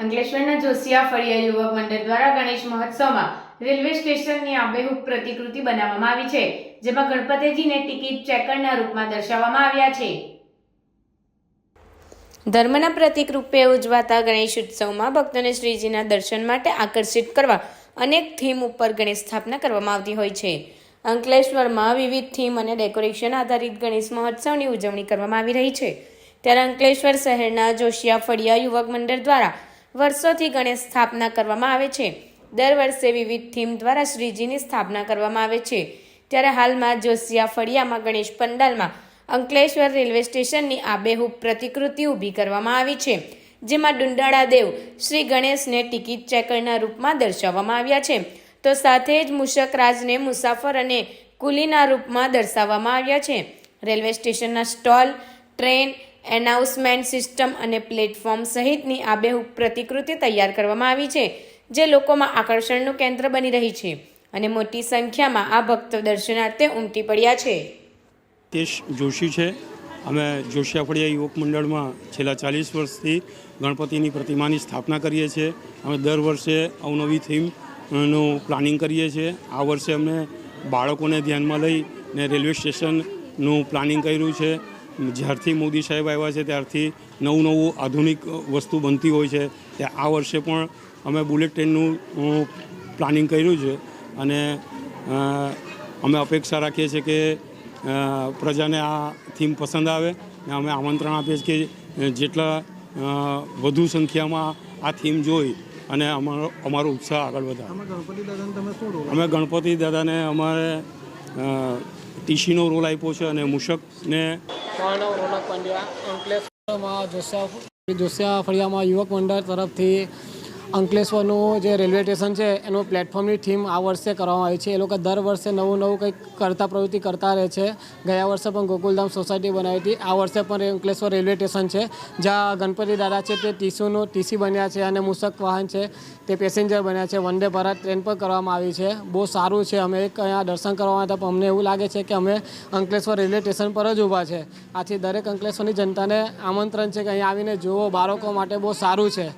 અંકલેશ્વરના જોશિયા ફળિયા યુવક મંડળ દ્વારા ગણેશ મહોત્સવમાં રેલવે સ્ટેશનની આબેહૂબ પ્રતિકૃતિ બનાવવામાં આવી છે, જેમાં ગણપતિજીને ટિકિટ ચેકરના રૂપમાં દર્શાવવામાં આવ્યા છે. ધર્મના પ્રતીક રૂપે ઉજવાતા ગણેશ ઉત્સવમાં ભક્તોને શ્રીજીના દર્શન માટે આકર્ષિત કરવા અનેક થીમ ઉપર ગણેશ સ્થાપના કરવામાં આવતી હોય છે. અંકલેશ્વરમાં વિવિધ થીમ અને ડેકોરેશન આધારિત ગણેશ મહોત્સવની ઉજવણી કરવામાં આવી રહી છે. ત્યારે અંકલેશ્વર શહેરના જોશિયા ફળિયા યુવક મંડળ દ્વારા વર્ષોથી ગણેશ સ્થાપના કરવામાં આવે છે. દર વર્ષે વિવિધ થીમ દ્વારા શ્રીજીની સ્થાપના કરવામાં આવે છે. ત્યારે હાલમાં જોશિયા ફળિયામાં ગણેશ પંડાલમાં અંકલેશ્વર રેલવે સ્ટેશનની આબેહૂબ પ્રતિકૃતિ ઊભી કરવામાં આવી છે, જેમાં ડુંડાળા દેવ શ્રી ગણેશને ટિકિટ ચેકરના રૂપમાં દર્શાવવામાં આવ્યા છે, તો સાથે જ મૂષકરાજને મુસાફર અને કુલીના રૂપમાં દર્શાવવામાં આવ્યા છે. રેલવે સ્ટેશનના સ્ટોલ, ટ્રેન, એનાઉન્સમેન્ટ સિસ્ટમ અને પ્લેટફોર્મ સહિતની આબેહૂબ પ્રતિકૃતિ તૈયાર કરવામાં આવી છે, જે લોકોમાં આકર્ષણનું કેન્દ્ર બની રહી છે અને મોટી સંખ્યામાં આ ભક્તો દર્શનાર્થે ઉમટી પડ્યા છે. કેશ જોશી છે. અમે જોશિયા ફળિયા યુવક મંડળમાં છેલ્લા 40 વર્ષથી ગણપતિની પ્રતિમાની સ્થાપના કરીએ છીએ. અમે દર વર્ષે અવનવી થીમનું પ્લાનિંગ કરીએ છીએ. આ વર્ષે અમે બાળકોને ધ્યાનમાં લઈને રેલવે સ્ટેશનનું પ્લાનિંગ કર્યું છે. જ્યારથી મોદી સાહેબ આવ્યા છે ત્યારથી નવું આધુનિક વસ્તુ બનતી હોય છે. તે આ વર્ષે પણ અમે બુલેટ ટ્રેનનું પ્લાનિંગ કર્યું છે અને અમે અપેક્ષા રાખીએ છીએ કે પ્રજાને આ થીમ પસંદ આવે. અમે આમંત્રણ આપીએ છીએ કે જેટલા વધુ સંખ્યામાં આ થીમ જોઈ અને અમારો ઉત્સાહ આગળ વધારે. અમે ગણપતિ દાદાને અમારે ટીસીનો રોલ આપ્યો છે અને મૂષકને રોનક પંડ્યા. અંકલેશ્વરમાં જોશિયા ફળિયામાં યુવક મંડળ તરફથી અંકલેશ્વરનું જે રેલવે સ્ટેશન છે એનું પ્લેટફોર્મની થીમ આ વર્ષે કરવામાં આવી છે. એ લોકો દર વર્ષે નવું કંઈક પ્રવૃત્તિ કરતા રહે છે. ગયા વર્ષે પણ ગોકુલધામ સોસાયટી બનાવી હતી. આ વર્ષે પણ અંકલેશ્વર રેલવે સ્ટેશન છે જ્યાં ગણપતિ દાદા છે તે ટીસી બન્યા છે અને મૂષક વાહન છે તે પેસેન્જર બન્યા છે. વંદે ભારત ટ્રેન પણ કરવામાં આવી છે. બહુ સારું છે. અમે અહીંયા દર્શન કરવા હતા પણ અમને એવું લાગે છે કે અમે અંકલેશ્વર રેલવે સ્ટેશન પર જ ઊભા છે. આથી દરેક અંકલેશ્વરની જનતાને આમંત્રણ છે કે અહીંયા આવીને જુઓ. બાળકો માટે બહુ સારું છે.